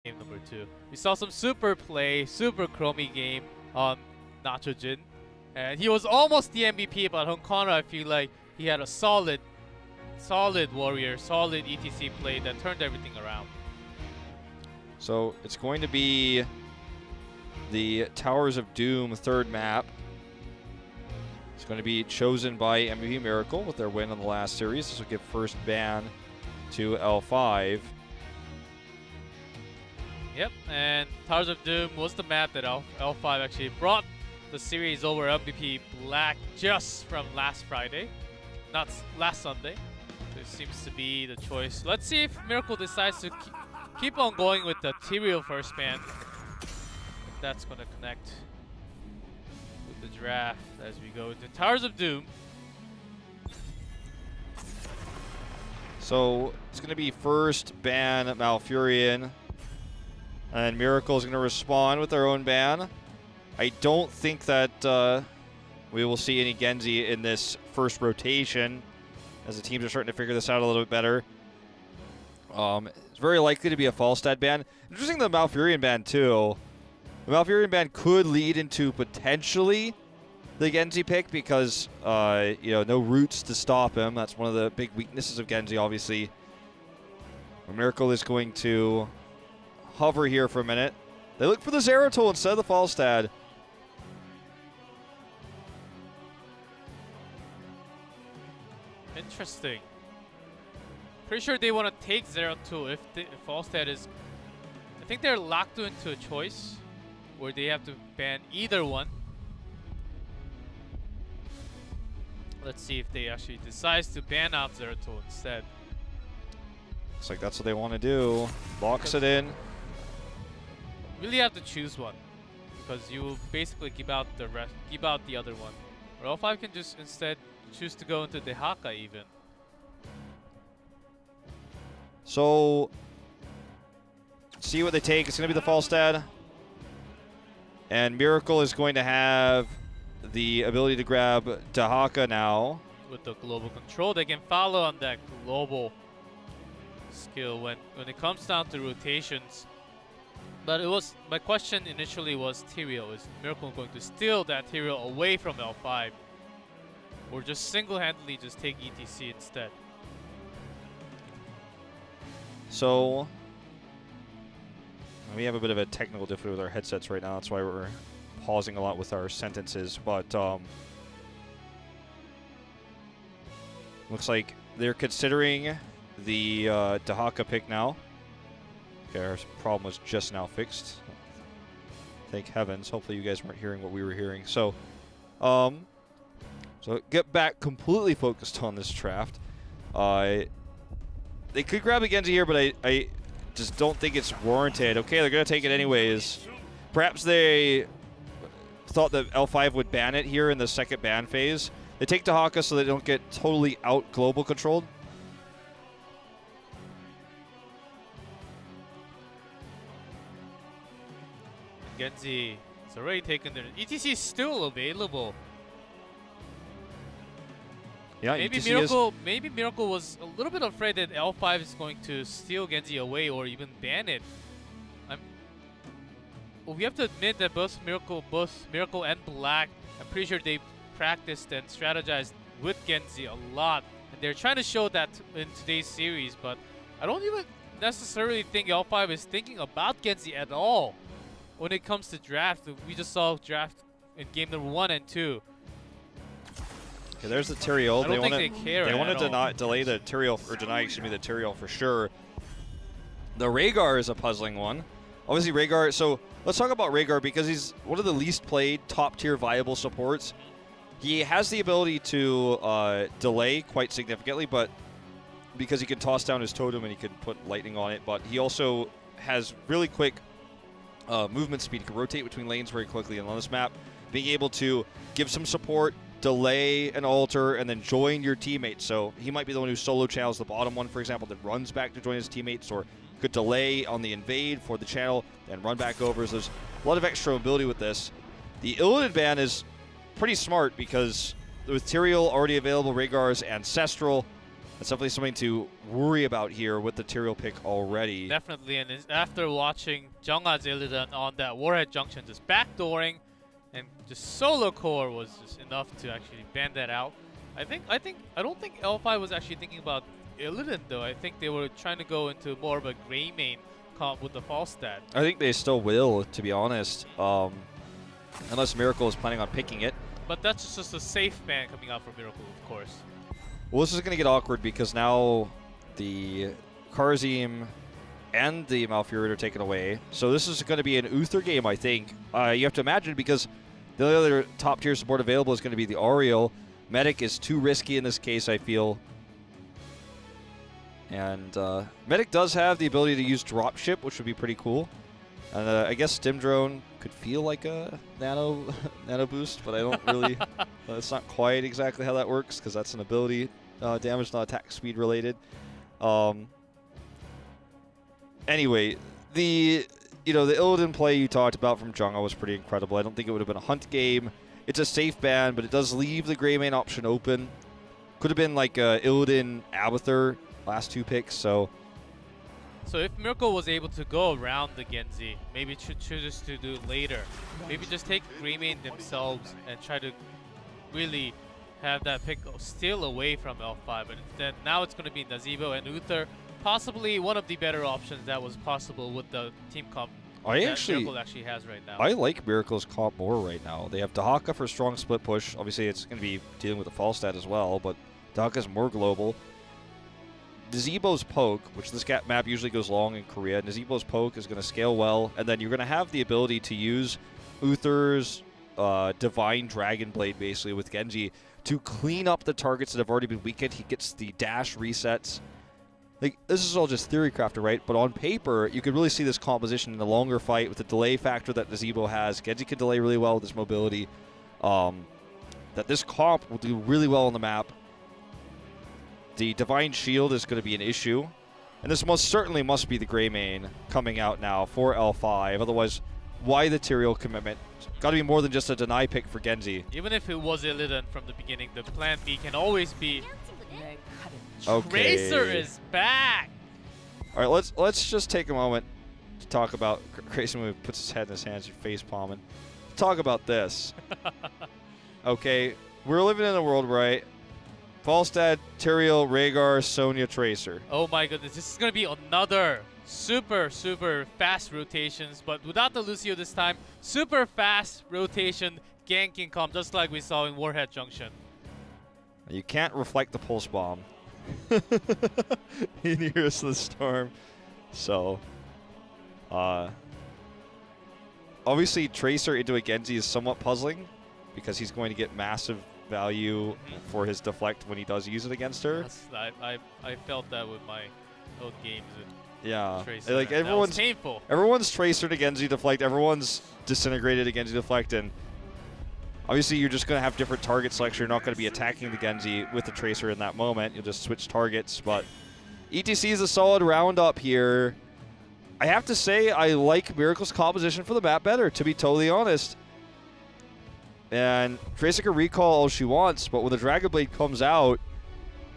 game number 2. We saw some super play, super chromey game on Nacho Jin. And he was almost the MVP, but Honkana, I feel like he had a solid warrior, solid ETC play that turned everything around. So it's going to be the Towers of Doom third map. It's going to be chosen by MVP Miracle with their win on the last series. This will give first ban to L5. Yep, and Towers of Doom was the map that L5 actually brought the series over MVP Black just from last Friday, not last Sunday. This seems to be the choice. Let's see if Miracle decides to keep on going with the Tyrael first ban. If that's going to connect with the draft as we go into Towers of Doom. So it's going to be first ban Malfurion. And Miracle is going to respond with their own ban. I don't think that we will see any Genji in this first rotation, as the teams are starting to figure this out a little bit better. It's very likely to be a Falstad ban. Interesting, the Malfurion ban too. The Malfurion ban could lead into potentially the Genji pick because you know, no roots to stop him. That's one of the big weaknesses of Genji, obviously. Miracle is going to hover here for a minute. They look for the Zeratul instead of the Falstad. Interesting. Pretty sure they want to take Zeratul if Falstad is... I think they're locked into a choice where they have to ban either one. Let's see if they actually decide to ban out Zeratul instead. Looks like that's what they want to do. Locks it in. Really have to choose one, because you will basically give out the rest, give out the other one. Or L5 can just instead choose to go into Dehaka even. So, see what they take. It's going to be the Falstad. And Miracle is going to have the ability to grab Dehaka now. With the global control, they can follow on that global skill when it comes down to rotations. But it was, my question initially was Tyrael. Is Miracle going to steal that Tyrael away from L5? Or just single-handedly just take ETC instead? So, we have a bit of a technical difficulty with our headsets right now. That's why we're pausing a lot with our sentences. But looks like they're considering the Dehaka pick now. Okay, our problem was just now fixed. Thank heavens. Hopefully you guys weren't hearing what we were hearing. So, so get back completely focused on this draft. They could grab a Genji here, but I just don't think it's warranted. Okay, they're going to take it anyways. Perhaps they thought that L5 would ban it here in the second ban phase. They take Dehaka so they don't get totally out global controlled. Genji is already taken there. ETC is still available. Yeah, maybe Miracle was a little bit afraid that L5 is going to steal Genji away or even ban it. Well, we have to admit that both Miracle and Black, I'm pretty sure they practiced and strategized with Genji a lot, and they're trying to show that in today's series. But I don't even necessarily think L5 is thinking about Genji at all. When it comes to draft, we just saw draft in game number 1 and 2. Okay, there's the Tyrael. I don't think they care. They want to delay the Tyrael, or deny, excuse me, the Tyrael for sure. The Rhaegar is a puzzling one. Obviously, Rhaegar. So let's talk about Rhaegar because he's one of the least played, top-tier viable supports. He has the ability to delay quite significantly, but because he can toss down his totem and he can put lightning on it, but he also has really quick movement speed. He can rotate between lanes very quickly, and on this map, being able to give some support, delay an altar, and then join your teammates. So he might be the one who solo channels the bottom one, for example, then runs back to join his teammates, or could delay on the invade for the channel and run back over. So there's a lot of extra mobility with this. The Illidan ban is pretty smart because with Tyrael already available, Rhaegar's ancestral, That's definitely something to worry about here with the Tyrael pick already. Definitely, and after watching Jungha's Illidan on that Warhead Junction, just backdooring and just solo core was just enough to actually ban that out. I don't think L5 was actually thinking about Illidan though. I think they were trying to go into more of a gray main comp with the Falstad. I think they still will, to be honest, unless Miracle is planning on picking it. But that's just a safe ban coming out for Miracle, of course. Well, this is going to get awkward because now the Karzim and the Malfurion are taken away. So this is going to be an Uther game, I think. You have to imagine, because the only other top-tier support available is going to be the Ariel. Medic is too risky in this case, I feel. And Medic does have the ability to use Dropship, which would be pretty cool. And I guess Stim Drone could feel like a nano boost, but I don't really... That's not quite exactly how that works, because that's an ability damage, not attack speed related. Anyway, the Illidan play you talked about from Jungha was pretty incredible. I don't think it would have been a hunt game. It's a safe ban, but it does leave the gray main option open. Could have been like Illidan Abathur last 2 picks, so if Miracle was able to go around the Genji, maybe chooses to do it later. Maybe just take gray main themselves and try to really have that pick still away from L5. But instead, now it's going to be Nazeebo and Uther. Possibly one of the better options that was possible with the team comp that Miracle actually has right now. I like Miracle's comp more right now. They have Dahaka for strong split push. Obviously, it's going to be dealing with the Falstad as well, but Dahaka's more global. Nazeebo's poke, which this map usually goes long in Korea, Nazeebo's poke is going to scale well, and then you're going to have the ability to use Uther's Divine Dragon Blade, basically, with Genji, to clean up the targets that have already been weakened. He gets the dash resets. Like, this is all just theory crafted, right? But on paper, you could really see this composition in a longer fight with the delay factor that Nazeebo has. Genji can delay really well with his mobility. That this comp will do really well on the map. The Divine Shield is going to be an issue. And this most certainly must be the gray main coming out now for L5. Otherwise, why the Tyrael commitment? It's got to be more than just a deny pick for Genji. Even if it was Illidan from the beginning, the plan B can always be... Okay. Tracer is back! All right, let's just take a moment to talk about... Grayson puts his head in his hands, face palming. Talk about this. Okay, we're living in a world, right? Falstad, Tyrael, Rhaegar, Sonya, Tracer. Oh my goodness, this is going to be another super fast rotations, but without the Lucio this time, super fast rotation ganking comp, just like we saw in Warhead Junction. You can't reflect the Pulse Bomb in Heroes of the Storm. So, obviously Tracer into a Genji is somewhat puzzling because he's going to get massive value for his deflect when he does use it against her. I felt that with my old games. Yeah, Tracer, like everyone's painful. Everyone's Tracer to Genji deflect. Everyone's disintegrated to Genji deflect, and obviously you're just going to have different target selection. You're not going to be attacking the Genji with the Tracer in that moment. You'll just switch targets. But ETC is a solid roundup here. I have to say I like Miracle's composition for the map better, to be totally honest. And Tracer can recall all she wants, but when the Dragon Blade comes out,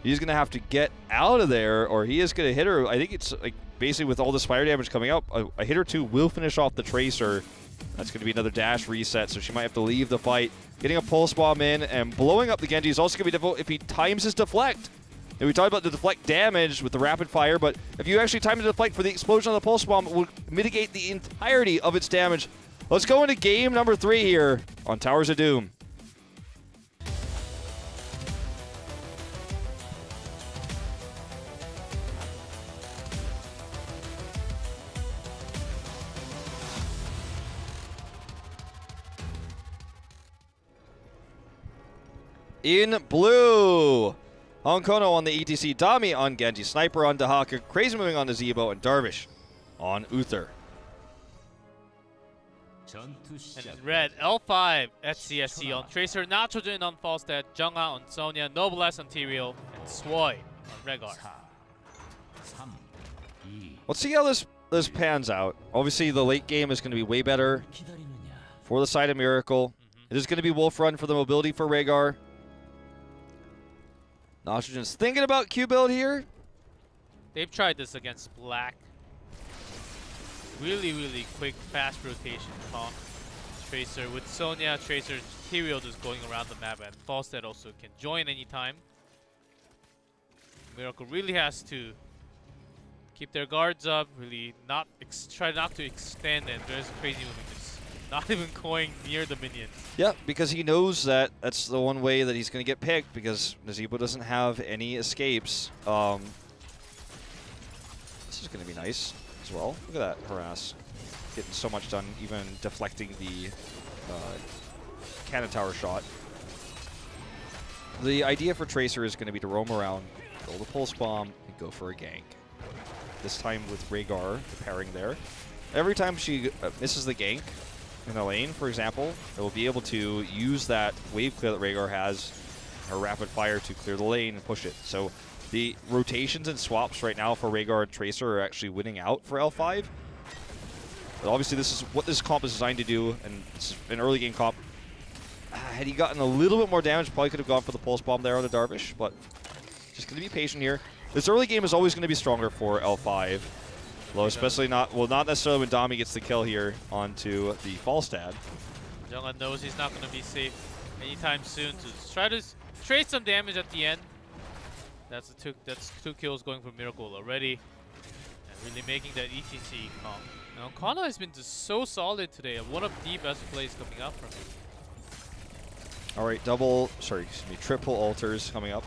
he's going to have to get out of there, or he is going to hit her. I think it's like basically with all this fire damage coming up, a hit or two will finish off the Tracer. That's going to be another dash reset, so she might have to leave the fight. Getting a Pulse Bomb in and blowing up the Genji is also going to be difficult if he times his deflect. And we talked about the deflect damage with the rapid fire, but if you actually time the deflect for the explosion on the Pulse Bomb, it will mitigate the entirety of its damage. Let's go into game number 3 here on Towers of Doom. In blue, Honkono on the ETC, Dami on Genji, Sniper on Dahaka, Crazy Moving on Nazeebo, and Darvish on Uther. And in red, L5 at CSC on Tracer, Nitrogen on Falstad, Jungha on Sonya, Noblesse on Tyrael, and Swoy on Rhaegar. Let's see how this pans out. Obviously, the late game is going to be way better for the side of Miracle. It is going to be Wolf Run for the mobility for Rhaegar. Nitrogen's thinking about Q build here. They've tried this against Black. Really, really quick, fast rotation comp. Tracer with Sonya, Tracer, Tyrael just going around the map, and Falstead also can join anytime. Miracle really has to keep their guards up, really try not to extend, and there's Crazy moving, just not even going near the minions. Yeah, because he knows that that's the one way that he's going to get picked, because Nazeebo doesn't have any escapes. This is going to be nice as well. Look at that harass. Getting so much done, even deflecting the cannon tower shot. The idea for Tracer is going to be to roam around, roll the pulse bomb, and go for a gank. This time with Rhaegar, the pairing there. Every time she misses the gank in a lane, for example, it will be able to use that wave clear that Rhaegar has, her rapid fire, to clear the lane and push it. So the rotations and swaps right now for Rhaegar and Tracer are actually winning out for L5. But obviously this is what this comp is designed to do, and it's an early game comp. Had he gotten a little bit more damage, probably could have gone for the pulse bomb there on the Darvish, but just going to be patient here. This early game is always going to be stronger for L5. Though especially not necessarily when Dami gets the kill here onto the Falstad. Jungla knows he's not going to be safe anytime soon, to try to trade some damage at the end. That's two kills going for Miracle already, and really making that HGC comp. Now Kana has been just so solid today, and one of the best plays coming up from him. All right, triple altars coming up.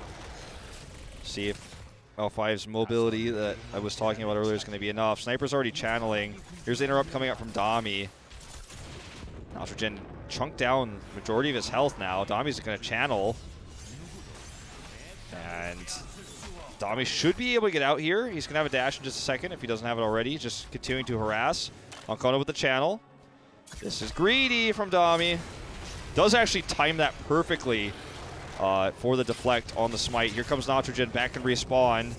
See if L5's mobility that I was talking about earlier is going to be enough. Sniper's already channeling. Here's the interrupt coming up from Dami. Nitrogen chunked down majority of his health now. Dami's going to channel. And Dami should be able to get out here. He's going to have a dash in just a second if he doesn't have it already. Just continuing to harass. Ancona with the channel. This is greedy from Dami. Does actually time that perfectly for the deflect on the smite. Here comes Nitrogen back and respawn.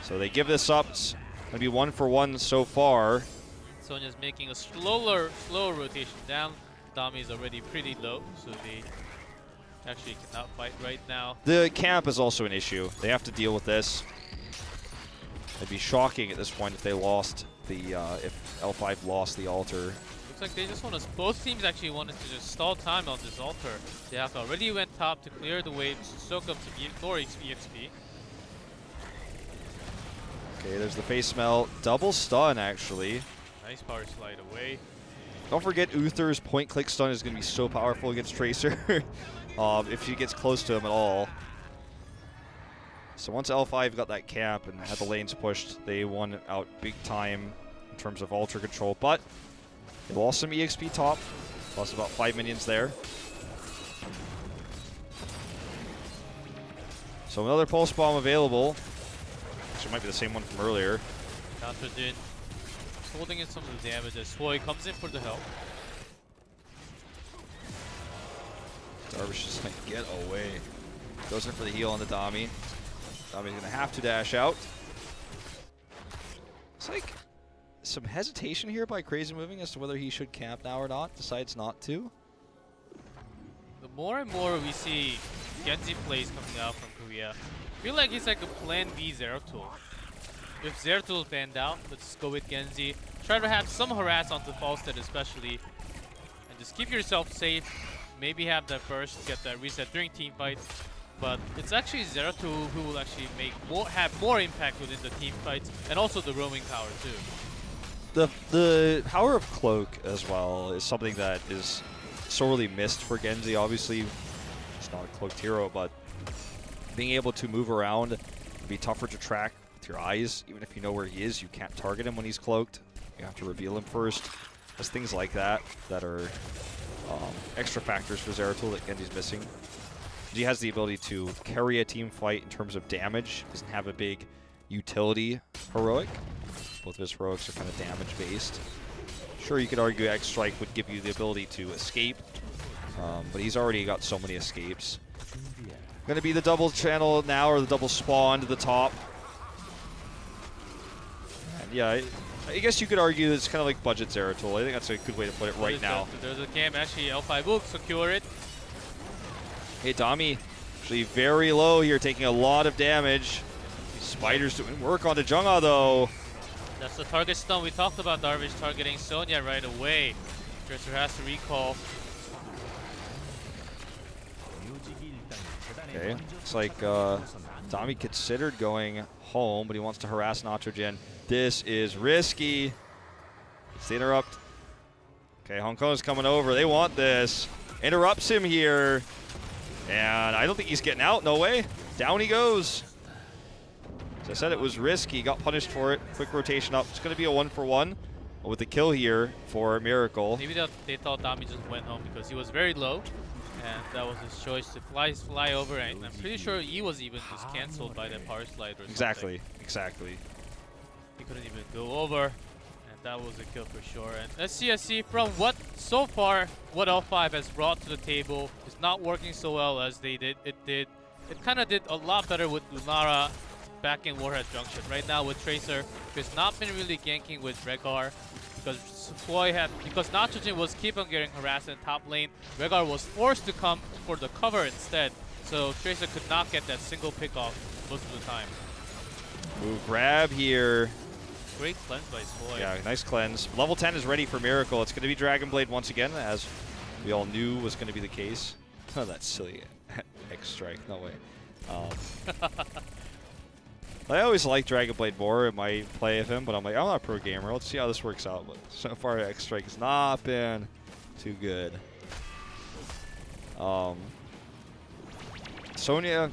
So they give this up. It's going to be 1 for 1 so far. Sonya's making a slower rotation down. Dami is already pretty low, so they actually cannot fight right now. The camp is also an issue. They have to deal with this. It'd be shocking at this point if they lost the if L5 lost the altar. Looks like they just want to. Both teams actually wanted to just stall time on this altar. They have already went top to clear the waves, soak up more EXP. Okay, there's the face smell. Double stun, actually. Nice power slide away. Don't forget Uther's point-click stun is going to be so powerful against Tracer if he gets close to him at all. So once L5 got that camp and had the lanes pushed, they won out big time in terms of altar control. But they lost some EXP top. Lost about 5 minions there. So another pulse bomb available. Actually, it might be the same one from earlier. Nitrogen holding in some of the damage as Swoi comes in for the help. Darvish just going to get away. Goes in for the heal on the Dami. Dami's going to have to dash out. It's like some hesitation here by Crazy Moving as to whether he should camp now or not. Decides not to. The more and more we see Genji plays coming out from Korea, I feel like it's like a plan B Zeratul. If Zeratul is banned out, let's go with Genji. Try to have some harass onto Falstead especially. And just keep yourself safe. Maybe have that burst, get that reset during team fight. But it's actually Zeratul who will actually have more impact within the team fights, and also the roaming power too. The power of Cloak as well is something that is sorely missed for Genji. Obviously, it's not a cloaked hero, but being able to move around would be tougher to track with your eyes. Even if you know where he is, you can't target him when he's cloaked. You have to reveal him first. There's things like that that are extra factors for Zeratul that Genji's missing. He has the ability to carry a team fight in terms of damage. Doesn't have a big utility heroic. Both of his heroics are kind of damage based. Sure, you could argue X Strike would give you the ability to escape, but he's already got so many escapes. Going to be the double channel now, or the double spawn to the top. And yeah, I guess you could argue it's kind of like budget Zeratul. I think that's a good way to put it right now. There's a camp. Actually, L5 will secure it. Hey, Dami Actually very low here, taking a lot of damage. These spiders doing work onto Jungha though. That's the target stun we talked about. Darvish targeting Sonya right away. Tracer has to recall. Okay, looks like Dami considered going home, but he wants to harass Nitrogen. This is risky. It's the interrupt. Okay, Hong Kong is coming over. They want this. Interrupts him here. And I don't think he's getting out. No way. Down he goes. As I said, it was risky. Got punished for it. Quick rotation up. It's going to be a 1-for-1 with the kill here for Miracle. Maybe they thought Dami just went home because he was very low. And that was his choice to fly over. And I'm pretty sure he was even just cancelled by the power slide or something. Exactly. He couldn't even go over. And that was a kill for sure. And SCSC, from what so far, what L5 has brought to the table is not working so well as they did. It kind of did a lot better with Lunara back in Warhead Junction. Right now with Tracer, he's not been really ganking with Rehgar because Nitrogen was keep on getting harassed in top lane. Rehgar was forced to come for the cover instead, so Tracer could not get that single pick off most of the time. Ooh, grab here. Great cleanse by Swoy. Yeah, nice cleanse. Level 10 is ready for Miracle. It's going to be Dragon Blade once again, as we all knew was going to be the case. Oh, that's silly. X-Strike, no way. I always like Dragon Blade more in my play of him, but I'm like, I'm not a pro gamer. Let's see how this works out. But so far, X-Strike has not been too good. Sonya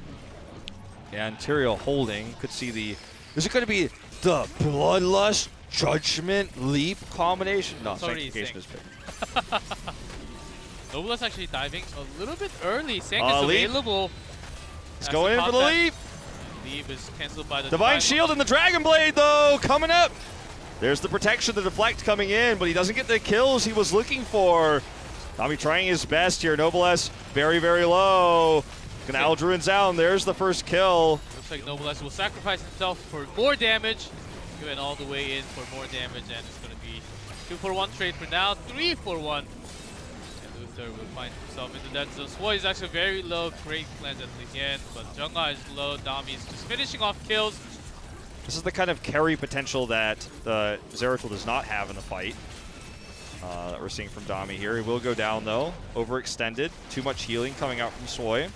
and Tyrael holding. Could see the... Is it going to be the Bloodlust Judgment Leap combination? No, Sanctification is picked. Nobula's actually diving a little bit early. Sank is available. He's going in for the leap. Leap is cancelled by the Divine Shield and the Dragon Blade, though, coming up. There's the protection, the deflect coming in, but he doesn't get the kills he was looking for. Dami trying his best here. Noblesse very, very low. Gonna Aldruin's down. There's the first kill. Looks like Noblesse will sacrifice himself for more damage. He went all the way in for more damage, and it's gonna be 2-for-1 trade for now, 3-for-1. Luther will find himself into that zone. Swoy is actually very low, great cleanse at the end, but Jungha is low. Dami is just finishing off kills. This is the kind of carry potential that Zeratul does not have in the fight that we're seeing from Dami here. He will go down though, overextended. Too much healing coming out from Swoy.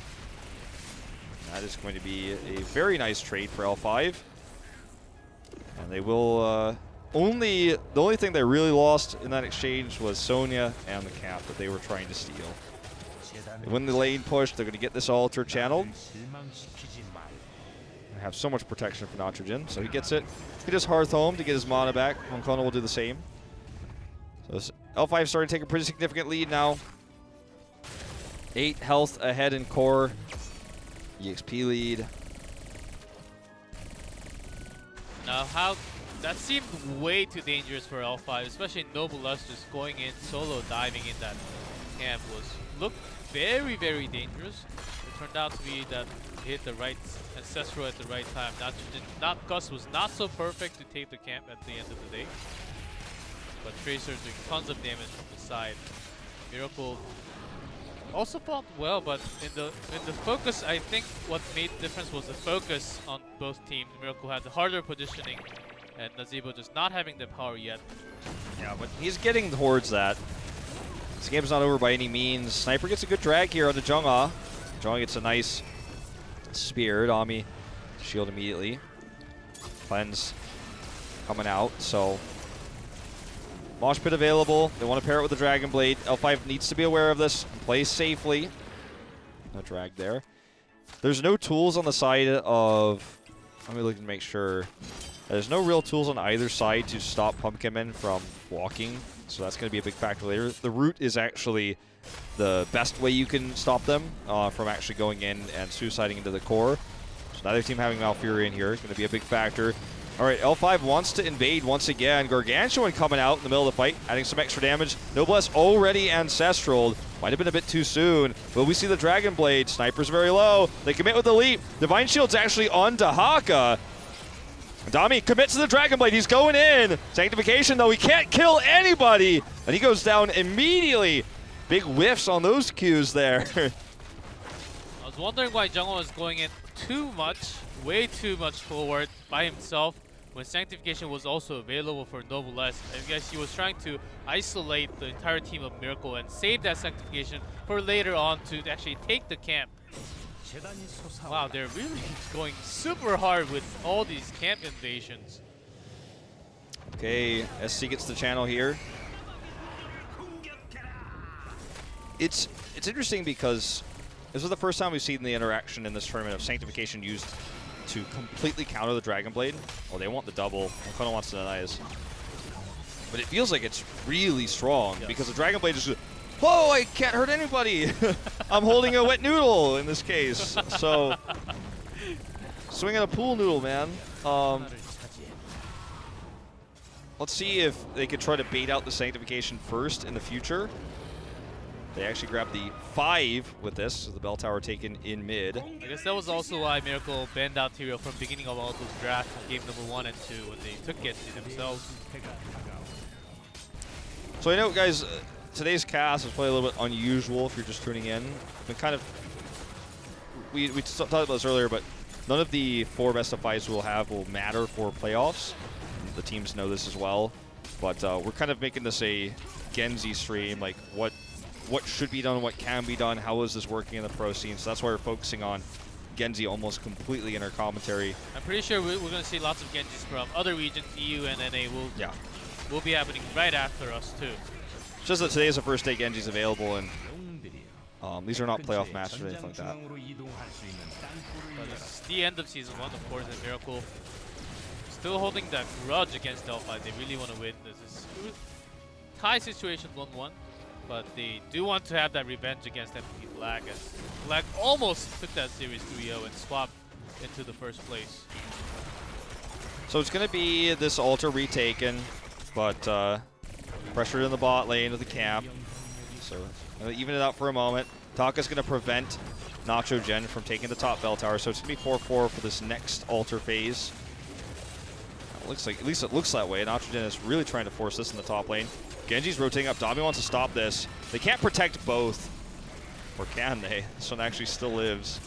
That is going to be a very nice trade for L5. And they will... the only thing they really lost in that exchange was Sonya and the cap that they were trying to steal. They win the lane push, they're going to get this altar channeled. They have so much protection for Nitrogen, so he gets it. He does Hearth Home to get his mana back. Moncona will do the same. So L5 starting to take a pretty significant lead now. 8 health ahead in core. EXP lead. Now that seemed way too dangerous for L5, especially Noblesse just going in solo diving in that camp looked very, very dangerous. It turned out to be that he hit the right Ancestral at the right time. Gus was not so perfect to take the camp at the end of the day. But Tracer doing tons of damage from the side. Miracle also fought well, but in the focus, I think what made the difference was the focus on both teams. Miracle had the harder positioning, and Nazeebo just not having the power yet. Yeah, but he's getting towards that. This game's not over by any means. Sniper gets a good drag here on the Jungha. Jungha gets a nice spear. Dami shield immediately. Cleanse coming out, so Mosh Pit available. They want to pair it with the Dragon Blade. L5 needs to be aware of this and play safely. No drag there. There's no tools on the side of... Let me look and make sure. There's no real tools on either side to stop Pumpkinmen from walking, so that's going to be a big factor later. The root is actually the best way you can stop them from actually going in and suiciding into the core. So neither team having Malfurion here is going to be a big factor. All right, L5 wants to invade once again. Gargantuan coming out in the middle of the fight, adding some extra damage. Noblesse already Ancestral. Might have been a bit too soon. But we see the Dragon Blade. Sniper's very low. They commit with the leap. Divine Shield's actually on Dahaka. Dami commits to the Dragon Blade. He's going in. Sanctification, though, he can't kill anybody. And he goes down immediately. Big whiffs on those Qs there. Also was wondering why Jungwon was going in too much, way too much forward by himself when Sanctification was also available for Noblesse. I guess he was trying to isolate the entire team of Miracle and save that Sanctification for later on to actually take the camp. Wow, they're really going super hard with all these camp invasions. Okay, SC gets the channel here. It's interesting because this is the first time we've seen the interaction in this tournament of Sanctification used to completely counter the Dragon Blade. Oh, they want the double. Kono wants to deny us. But it feels like it's really strong because the Dragon Blade is whoa, I can't hurt anybody. I'm holding a wet noodle in this case. So, swinging a pool noodle, man. Let's see if they could try to bait out the Sanctification first in the future. They actually grabbed the 5 with this, so the bell tower taken in mid. I guess that was also why Miracle banned out Tyrael from beginning of all those drafts from game number 1 and 2 when they took Genji themselves. So I know, guys, today's cast is probably a little bit unusual if you're just tuning in. We talked about this earlier, but none of the 4 best of 5s we'll have will matter for playoffs. The teams know this as well, but we're kind of making this a Genji stream, like what should be done, what can be done, how is this working in the pro scene. So that's why we're focusing on Genji almost completely in our commentary. I'm pretty sure we're going to see lots of Genjis from other regions, EU and NA will be happening right after us too. It's just that today is the first day Genji's available, and these are not playoff matches or anything like that. But it's the end of Season 1, of course, and Miracle still holding that grudge against Delphi. They really want to win. This is tie situation 1-1. But they do want to have that revenge against MVP Black, as Black almost took that series 3-0 and swapped into the first place. So it's going to be this altar retaken, but pressured in the bot lane with the camp. So even it out for a moment. Taka's going to prevent Nacho Gen from taking the top bell tower, so it's going to be 4-4 for this next altar phase. It looks like, at least it looks that way. Nacho Gen is really trying to force this in the top lane. Genji's rotating up. Dami wants to stop this. They can't protect both. Or can they? This one actually still lives.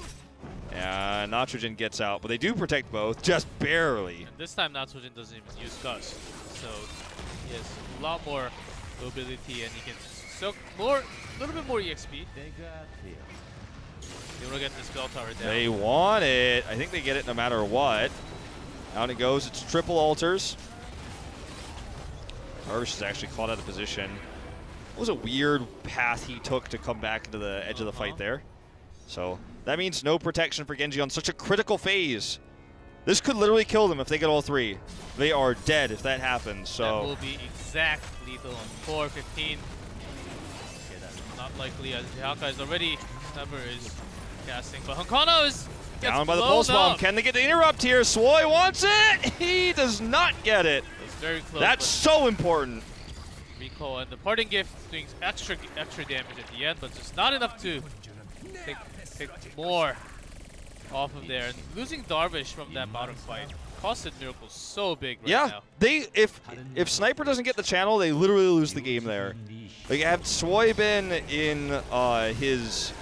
And Natrogen gets out, but they do protect both, just barely. And this time Natrogen doesn't even use Gust. So he has a lot more mobility and he can soak a little bit more EXP. They want to get this bell tower down. They want it. I think they get it no matter what. Down it goes. It's triple altars. Darvish is actually caught out of position. It was a weird path he took to come back into the edge of the fight there. So that means no protection for Genji on such a critical phase. This could literally kill them if they get all 3. They are dead if that happens. So that will be exact lethal on 4-15. Okay, that's not likely as Haka is already Snapper is casting, but Hankana is down by the pulse bomb. Can they get the interrupt here? Swoy wants it. He does not get it. Very close. That's so important. Recall and the parting gift doing extra damage at the end, but just not enough to take more off of there. And losing Darvish from that bottom fight costed Miracle so big right now. They if Sniper doesn't get the channel, they literally lose the game there. Like, had Swoy been in his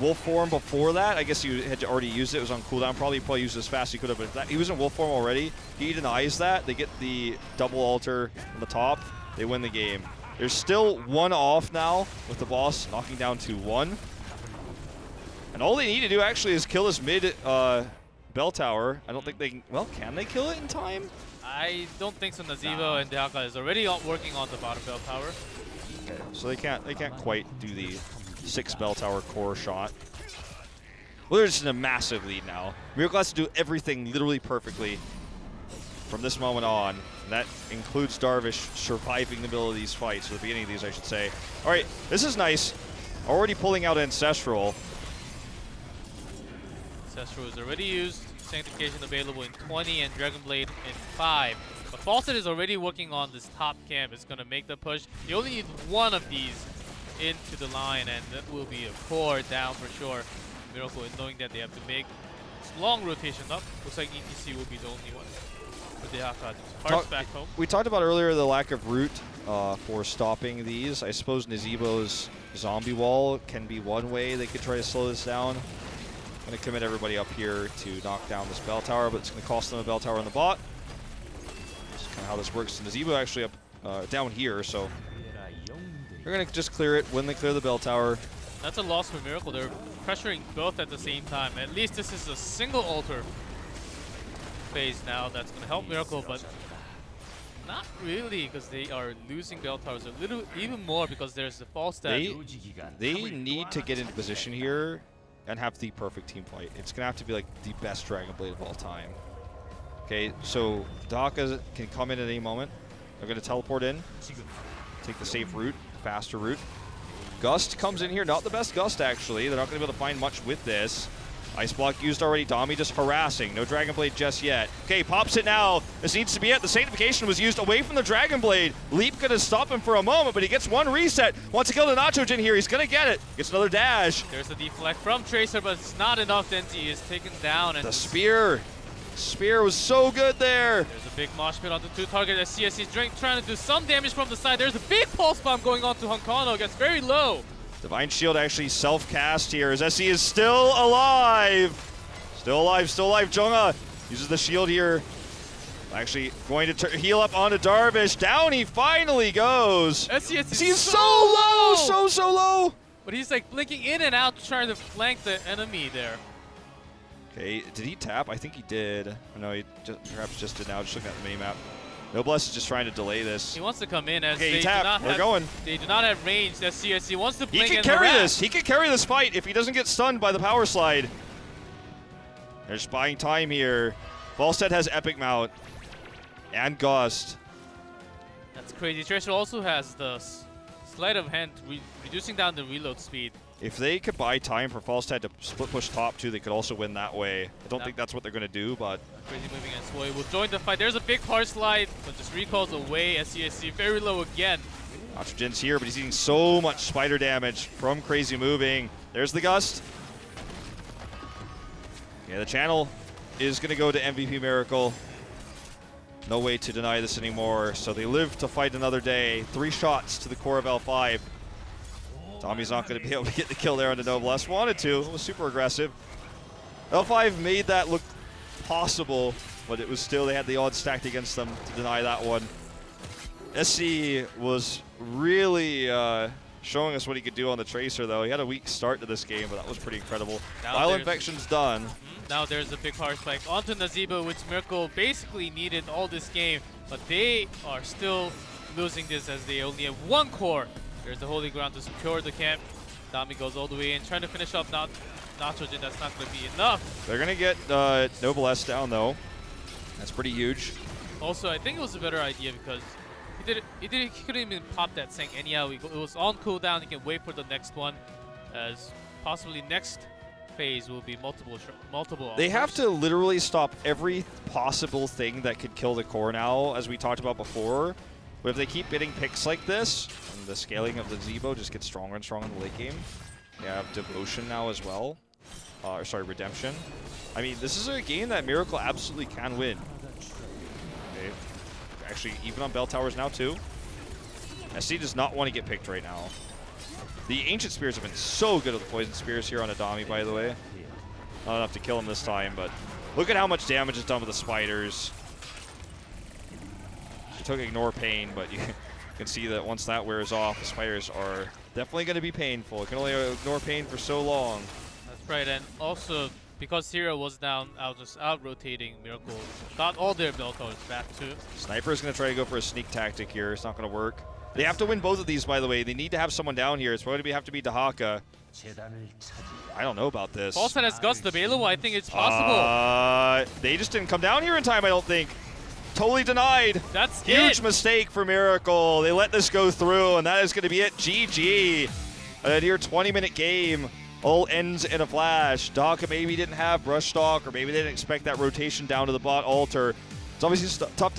Wolf form before that, I guess he had already used it. It was on cooldown. Probably used it as fast as he could have. But if that, he was in Wolf form already. He denies that. They get the double altar on the top. They win the game. There's still 1 off now with the boss knocking down to 1. And all they need to do actually is kill this mid bell tower. I don't think they can. Well, can they kill it in time? I don't think so. Nazeebo and Dehaka is already working on the bottom bell tower. Okay, so they can't quite do the 6 bell tower core shot. Well, they're just in a massive lead now. Miracle has to do everything literally perfectly from this moment on. And that includes Darvish surviving the middle of these fights, or the beginning of these, I should say. All right, this is nice. Already pulling out Ancestral. Ancestral is already used. Sanctification available in 20 and Dragon Blade in 5. But Fawcett is already working on this top camp. It's going to make the push. You only need 1 of these into the line, and that will be a 4 down for sure. Miracle in knowing that they have to make this long rotation up. Looks like ETC will be the only one. But they have Hearts back home. We talked about earlier the lack of root for stopping these. I suppose Nazeebo's zombie wall can be one way they could try to slow this down. Going to commit everybody up here to knock down this bell tower, but it's going to cost them a bell tower on the bot. That's kind of how this works. And the Zebo actually up down here, so they're going to just clear it when they clear the bell tower. That's a loss for Miracle. They're pressuring both at the same time. At least this is a single altar phase now that's going to help Miracle, but not really, because they are losing bell towers a little, even more because there's the false stat. They need to get into position here and have the perfect team fight. It's going to have to be like the best Dragon Blade of all time. Okay, so Daka can come in at any moment. They're going to teleport in, take the safe route, faster route. Gust comes in here, not the best Gust actually. They're not going to be able to find much with this. Ice block used already. Dami just harassing. No Dragon Blade just yet. Okay, pops it now. This needs to be it. The Sanctification was used away from the Dragon Blade. Leap gonna stop him for a moment, but he gets one reset. Wants to kill the Nachogen here. He's gonna get it. Gets another dash. There's a deflect from Tracer, but it's not enough. Denzi is taken down. And the spear. Spear was so good there. There's a big mosh pit on the two target as CSC's trying to do some damage from the side. There's a big pulse bomb going on to Hunkano. Gets very low. Divine Shield actually self-cast here as SC is still alive. Still alive, still alive. Jonga uses the shield here. Actually going to heal up onto Darvish. Down he finally goes. SCS is so low, so low. But he's like blinking in and out trying to flank the enemy there. Okay, did he tap? I think he did. No, he perhaps just did now, just looking at the mini-map. Noblesse is just trying to delay this. He wants to come in as okay, they do not We're have, going. They do not have range. That CSC wants to blink He can and carry harass. this. He can carry this fight if he doesn't get stunned by the power slide. They're just buying time here. Volstead has Epic Mount and Gust. That's crazy. Tracer also has the sleight of hand, reducing down the reload speed. If they could buy time for Volstead to split push top two, they could also win that way. I don't think that's what they're going to do, but... Crazy moving and Swoy will join the fight. There's a big hard slide, but just recalls away as CSC very low again. Oxygen's here, but he's eating so much spider damage from Crazy moving. There's the Gust. Yeah, the channel is going to go to MVP Miracle. No way to deny this anymore, so they live to fight another day. 3 shots to the core of L5. Tommy's not going to be able to get the kill there on the Noblesse. Wanted to. It was super aggressive. L5 made that look possible, but it was still, they had the odds stacked against them to deny that one. SC was really showing us what he could do on the Tracer, though. He had a weak start to this game, but that was pretty incredible. Vile Infection's done. Now there's a big hard spike onto Nazeebo, which Miracle basically needed all this game, but they are still losing this as they only have 1 core. There's the holy ground to secure the camp. Dami goes all the way in, trying to finish up Nachogen. That's not going to be enough. They're going to get Noblesse down, though. That's pretty huge. Also, I think it was a better idea because he couldn't even pop that Sank anyhow. It was on cooldown. He can wait for the next one, as possibly next phase will be multiple. They have to literally stop every possible thing that could kill the core now, as we talked about before. But if they keep getting picks like this, and the scaling of the Zebo just gets stronger and stronger in the late game. You have Devotion now as well. Sorry, Redemption. I mean, this is a game that Miracle absolutely can win. Okay. Actually, even on Bell Towers now, too. SC does not want to get picked right now. The Ancient Spears have been so good with the Poison Spears here on Adami, by the way. Not enough to kill him this time, but look at how much damage is done with the Spiders. She took Ignore Pain, but you can see that once that wears off, the Spiders are definitely going to be painful. It can only ignore pain for so long. That's right, and also because Syria was down, out-rotating Miracle, got all their bell towers back too. Sniper is going to try to go for a sneak tactic here. It's not going to work. They have to win both of these, by the way. They need to have someone down here. It's going to have to be Dahaka. I don't know about this. Paulson has Gust available. I think it's possible. They just didn't come down here in time, I don't think. Totally denied. That's huge mistake for Miracle. They let this go through, and that is going to be it. GG. A near 20-minute game. All ends in a flash. Dahaka maybe didn't have Brush Stock, or maybe they didn't expect that rotation down to the bot altar. It's obviously tough to